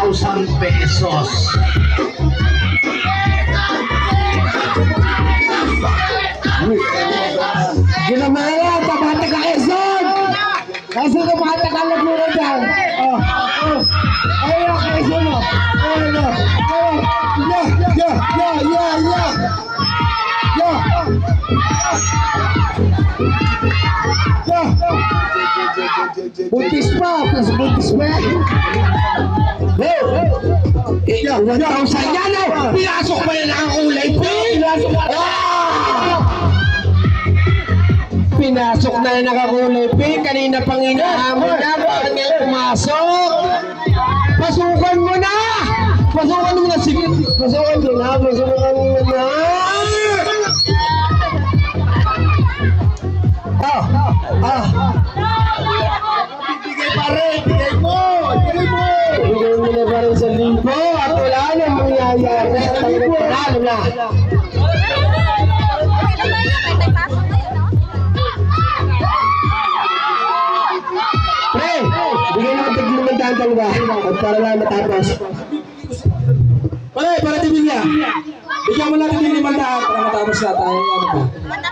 1,000 pesos. Ginamaya, tabata ka Quezon! Kasi tabata ka lang muna dyan. Oh. Ayun, Quezon mo. Ayun, buntis pa, buntis pa. Eh, 1,000 yan eh! Pinasok pa na nakakulay pink! Pinasok na nakakulay pink. Kanina pang inahamon na. Bakit ngayon pumasok? Pasukan mo na! Pasukan mo na. Sige. Pasukan mo na. Pasukan mo na. Bigay pa rin! Bigay mo! Bigay mo! Bigay mo na pa rin sa libo. At wala nang mangyayari. Panalo na. Pre, bigay naman tag-lumandaan talaga. At para lang matapos. Pare, para di niya. Bigyan mo lang ng 500 para matapos na tayo. Ano ba?